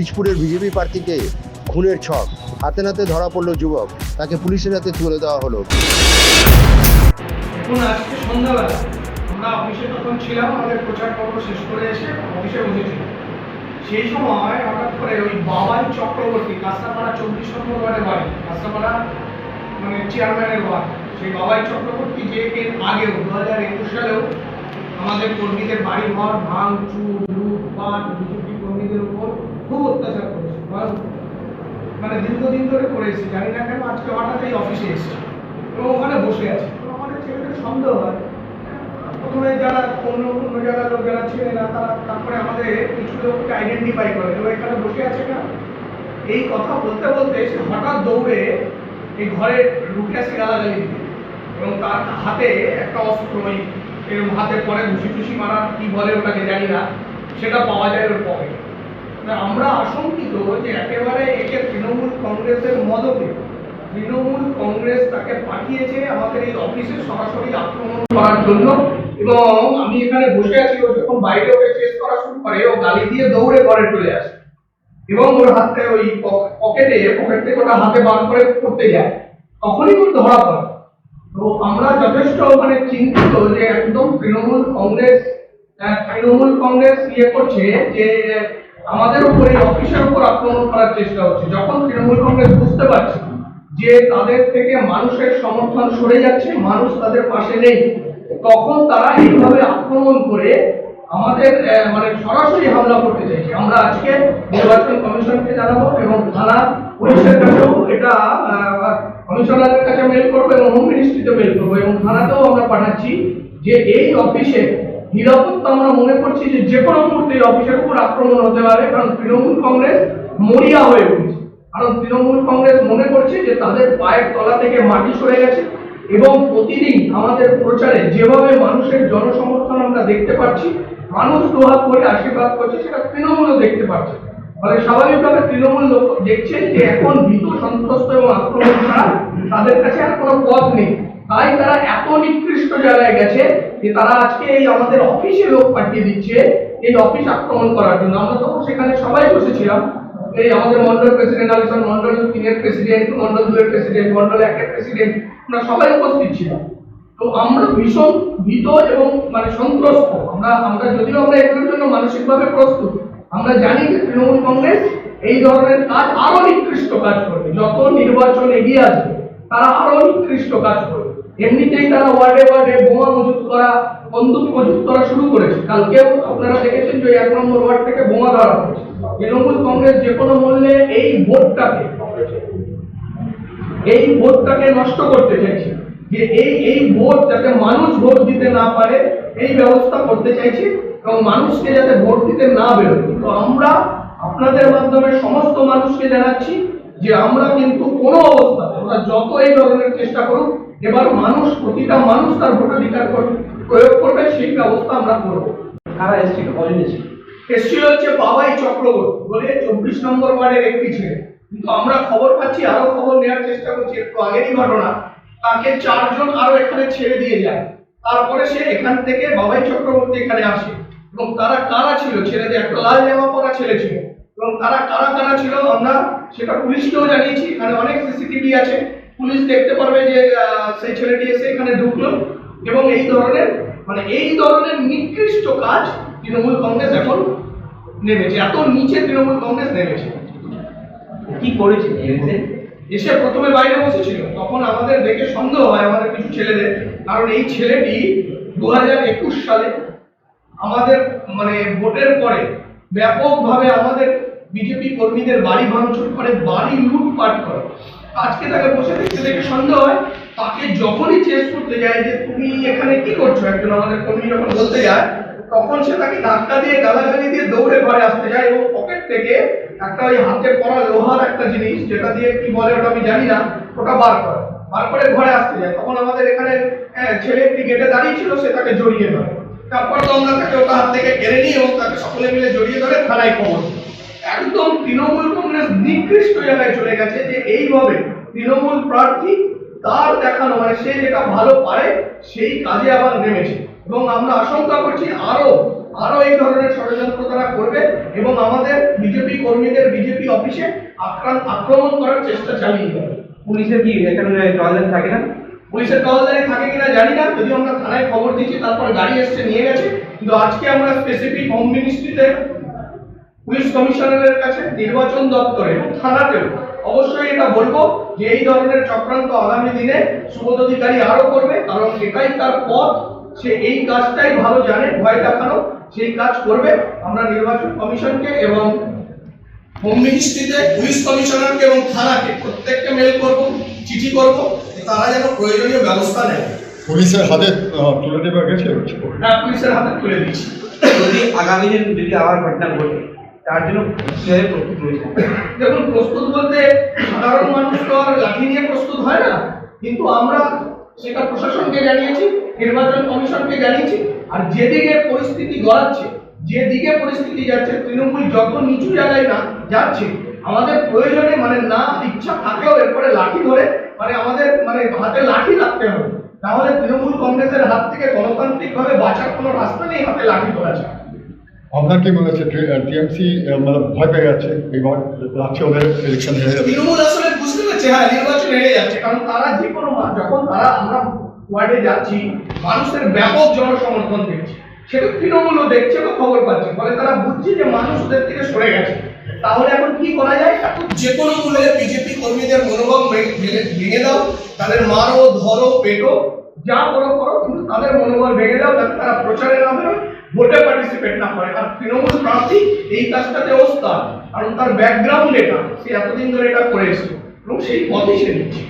বীজপুরের BJP প্রার্থীকে খুনের ছক, হাতে নাতে ধরা পড়ল যুবক, তাকে পুলিশের হাতে তুলে দেওয়া হলো। এখন আজকে সন্ধ্যাবেলা আমরা অফিসে তখন ছিলাম, আমাদের প্রচার পর্ব শেষ করে এসে অফিসে বসেছিলাম। সেই সময় হঠাৎ করে ওই বাবাই চক্রবর্তী, কাঁচরাপাড়া 24 নম্বর ওয়ার্ডের বাড়ি, কাঁচরাপাড়া মানে চেয়ারম্যানের ওয়ার্ড, সেই বাবাই চক্রবর্তী যে এর আগেও 2021 সালেও আমাদের কর্মীদের বাড়ি ঘর ভাঙচুর, লুটপাট, বিজেপি কর্মীদের উপর খুব অত্যাচার করেছে, মানে দীর্ঘদিন ধরে করেছে। জানি না কেন আজকে হঠাৎ এই অফিসে এসেছে এবং ওখানে বসে আছে। আমাদের ছেলেদের সন্দেহ হয়, প্রথমে যারা অন্য জায়গার লোক যারা ছিলেন না তারা, তারপরে আমাদের কিছু লোককে আইডেন্টিফাই করে যে এখানে বসে আছে না। এই কথা বলতে বলতে সে হঠাৎ দৌড়ে এই ঘরে ঢুকে আসে গালাগালি দিতে, এবং তার হাতে একটা অস্ত্র, ওই এরকম হাতে পরে ঘুষি টুসি মারা কি বলে ওটাকে জানি না, সেটা পাওয়া যায় ওর পকেটে। আমরা আশঙ্কিত যে একেবারে একে তৃণমূল কংগ্রেসের মদতে তৃণমূল কংগ্রেস তাকে পাঠিয়েছে আমাদের এই অফিসে সরাসরি আক্রমণ করার জন্য। এবং আমি এখানে বসে আছি, ও যখন বাইরে ওকে চেস করা শুরু করে ও গালি দিয়ে দৌড়ে ঘরে চলে আসে এবং ওর হাতে ওই পকেট থেকে ওটা হাতে বার করে করতে যায়, তখনই কিন্তু ধরা পড়ে। তো আমরা যথেষ্ট মানে চিন্তিত যে একদম তৃণমূল কংগ্রেস ইয়ে করছে যে আমাদের উপরে অফিসের উপর আক্রমণ করার চেষ্টা হচ্ছে। যখন তৃণমূল কংগ্রেস বুঝতে পারছে যে তাদের থেকে মানুষের সমর্থন সরে যাচ্ছে, মানুষ তাদের পাশে নেই, তখন তারা এইভাবে আক্রমণ করে আমাদের মানে সরাসরি হামলা করতে চাইছে। আমরা আজকে নির্বাচন কমিশনকে জানাবো এবং থানা পুলিশের কাছেও এটা কমিশনারের কাছে মেল করবো এবং হোম মিনিস্ট্রিতে মেল করবো এবং থানাতেও আমরা পাঠাচ্ছি যে এই অফিসে নিরাপত্তা আমরা মনে করছি যে কোনো মুহূর্তে এই অফিসের উপর আক্রমণ হতে পারে, কারণ তৃণমূল কংগ্রেস মরিয়া হয়ে উঠেছে। কারণ তৃণমূল কংগ্রেস মনে করছে যে তাদের পায়ের তলা থেকে মাটি সরে গেছে এবং প্রতিদিন আমাদের প্রচারে যেভাবে মানুষের জনসমর্থন আমরা দেখতে পাচ্ছি, মানুষ দোহাত করে আশীর্বাদ করছে, সেটা তৃণমূলও দেখতে পাচ্ছে। ফলে স্বাভাবিকভাবে তৃণমূল লোক দেখছেন যে এখন ভীত, সন্ত্রস্ত এবং আক্রমণ ছাড়া তাদের কাছে আর কোনো পথ নেই। তাই তারা এত নিকৃষ্ট জায়গায় গেছে যে তারা আজকে এই আমাদের অফিসে লোক পাঠিয়ে দিচ্ছে এই অফিস আক্রমণ করার জন্য। আমরা তখন সেখানে সবাই বসেছিলাম, এই আমাদের মন্ডল প্রেসিডেন্ট আলিসান, মন্ডল 3-এর প্রেসিডেন্ট, মন্ডল 2-এর প্রেসিডেন্ট, মন্ডল 1-এর প্রেসিডেন্ট, আমরা সবাই উপস্থিত ছিলাম। তো আমরা ভীষণ ভীত এবং মানে সন্ত্রস্ত। আমরা যদিও আমরা এগুলোর জন্য মানসিকভাবে প্রস্তুত, আমরা জানি যে তৃণমূল কংগ্রেস এই ধরনের কাজ আরো নিকৃষ্ট কাজ করবে। যত নির্বাচন এগিয়ে আসবে তারা আরো নিকৃষ্ট কাজ করবে। এমনিতেই তারা ওয়ার্ডে ওয়ার্ডে বোমা মজুত করা, বন্দুক মজুত করা শুরু করেছে। কালকেও আপনারা দেখেছেন যে 1 নম্বর ওয়ার্ড থেকে বোমা ধরা হয়েছে। তৃণমূল কংগ্রেস যে কোনো মূল্যে এই ভোটটাকে নষ্ট করতে চাইছে, যে এই ভোট যাতে মানুষ ভোট দিতে না পারে এই ব্যবস্থা করতে চাইছে এবং মানুষকে যাতে ভোট দিতে না বেরোয়। তো আমরা আপনাদের মাধ্যমে সমস্ত মানুষকে জানাচ্ছি যে আমরা কিন্তু কোনো অবস্থাতে, ওরা যত এই ধরনের চেষ্টা করুক, এবার মানুষ, প্রতিটা মানুষ তার ভোটাধিকার প্রয়োগ করবে, সেই ব্যবস্থা আমরা করবো। কারা এসেছিল, কজন এসেছিল? এসেছিল হচ্ছে বাবাই চক্রবর্তী বলে 24 নম্বর ওয়ার্ডের একটি ছেলে। কিন্তু আমরা খবর পাচ্ছি, আরো খবর নেওয়ার চেষ্টা করছি, একটু আগেরই ঘটনা, তাকে 4 জন আরো এখানে ছেড়ে দিয়ে যায়। তারপরে সে এখান থেকে বাবাই চক্রবর্তী এখানে আসে এবং তারা কারা ছিল, ছেলেদের একটা লাল জামা পরা ছেলে ছিল এবং তারা কারা ছিল আমরা সেটা পুলিশকেও জানিয়েছি। এখানে অনেক সিসিটিভি আছে, পুলিশ দেখতে পারবে যে সেই ছেলেটি এসে এখানে ঢুকলো এবং এই ধরনের নিকৃষ্ট কাজ তৃণমূল কংগ্রেস এখন নেমেছে, এত নিচে তৃণমূল কংগ্রেস নেমেছে। কি করেছে এসে প্রথমে বাইরে বসেছিল, তখন আমাদের দেখে সন্দেহ হয় আমাদের কিছু ছেলেদের, কারণ এই ছেলেটি 2021 সালে আমাদের মানে ভোটের পরে ব্যাপকভাবে আমাদের বিজেপি কর্মীদের বাড়ি ভাঙচুর করে, বাড়ি লুটপাট করে। আজকে তাকে বসে দেখে সন্দেহ হয়। তাকে যখনই চেস করতে যায় যে তুমি এখানে কি করছো, একজন আমাদের কর্মী যখন বলতে যায়, তখন সে তাকে ধাক্কা দিয়ে গালাগালি দিয়ে দৌড়ে ঘরে আসতে যায় এবং পকেট থেকে একটা ওই হাতে পরা লোহার একটা জিনিস, যেটা দিয়ে কি বলে ওটা আমি জানি না, ওটা বার করে ঘরে আসতে যায়। তখন আমাদের এখানে ছেলে একটি গেটে দাঁড়িয়ে ছিল, সে তাকে জড়িয়ে ধরে। তারপর তো আমরা তাকে ওটা হাত থেকে কেড়ে নিই এবং তাকে সকলে মিলে জড়িয়ে ধরে থানায় খবর। একদম তৃণমূল কংগ্রেস নিকৃষ্ট জায়গায় চলে গেছে যে এইভাবে তৃণমূল প্রার্থী তার দেখানো মানে সে যেটা ভালো পারে সেই কাজে আবার নেমেছে এবং আমরা আশঙ্কা করছি আরো আরো এই ধরনের ষড়যন্ত্র তারা করবে এবং আমাদের বিজেপি কর্মীদের বিজেপি অফিসে আক্রমণ করার চেষ্টা চালিয়ে যাবে। পুলিশের কি এখানে টয়লেট থাকে না? পুলিশের টহলদারি থাকে কিনা জানি না, যদি আমরা থানায় খবর দিচ্ছি তারপর গাড়ি এসে নিয়ে গেছে, কিন্তু আজকে আমরা স্পেসিফিক হোম মিনিস্ট্রিতে, পুলিশ কমিশনারের কাছে, নির্বাচন দপ্তরে, থানাতেও অবশ্যই এটা বলবো যে এই ধরনের চক্রান্ত আগামী দিনে সুবোধ অধিকারী আরো করবে, কারণ এটাই তার পথ। সে এই কাজটাই ভালো জানে, ভয় দেখানো, সেই কাজ করবে। আমরা নির্বাচন কমিশনকে এবং হোম মিনিস্ট্রিতে, পুলিশ কমিশনারকে এবং থানাকে প্রত্যেককে মেল করব, চিঠি করব, তারা যেন প্রয়োজনীয় ব্যবস্থা নেয়। পুলিশের হাতে তুলে দেওয়া গেছে। হ্যাঁ, পুলিশের হাতে তুলে দিচ্ছি। যদি আগামী দিন যদি আবার ঘটনা ঘটে তার জন্য কিভাবে প্রস্তুত রয়েছে? দেখুন, প্রস্তুত বলতে সাধারণ মানুষ তো আর লাঠি নিয়ে প্রস্তুত হয় না, কিন্তু আমরা সেটা প্রশাসনকে জানিয়েছি, নির্বাচন কমিশনকে জানিয়েছি। আর যেদিকে পরিস্থিতি গড়াচ্ছে, যেদিকে পরিস্থিতি যাচ্ছে, তৃণমূল যত নিচু জায়গায় না যাচ্ছে, আমাদের প্রয়োজনে মানে না ইচ্ছা থাকলেও এরপরে লাঠি ধরে আমাদের হাতে লাঠি রাখতে হবে, তাহলে তৃণমূল কংগ্রেসের হাত থেকে গণতান্ত্রিকভাবে বাঁচার কোনো রাস্তা নেই হাতে লাঠি ধরা ছাড়া। আপনার কি মনে হচ্ছে টিএমসি মানে ভয় পেয়ে যাচ্ছে এবার রাজ্যে ওদের ইলেকশন হেরে যাবে? তৃণমূল আসলে বুঝতে পারছে, হ্যাঁ, নির্বাচন হেরে যাচ্ছে, কারণ তারা যে কোনো যখন আমরা ওয়ার্ডে যাচ্ছি, মানুষের ব্যাপক জনসমর্থন দেখছি, সেটা তৃণমূলও দেখছে বা খবর পাচ্ছে, ফলে তারা বুঝছে যে মানুষ ওদের থেকে সরে গেছে। তাহলে এখন কি করা যায়? এখন যে কোনো মূল্যে বিজেপি কর্মীদের মনোভাব ভেঙে দাও, তাদের মারো, ধরো, পেটো, যা করো করো, কিন্তু তাদের মনোবল ভেঙে দাও, যাতে তারা প্রচারে না বেরোয়, ভোটে পার্টিসিপেট না করে। আর তৃণমূল প্রার্থী এই কাজটাতে ওস্তাদ, কারণ তার ব্যাকগ্রাউন্ড এটা, সে এতদিন ধরে এটা করে এসেছে এবং সেই পথই সে নিচ্ছে।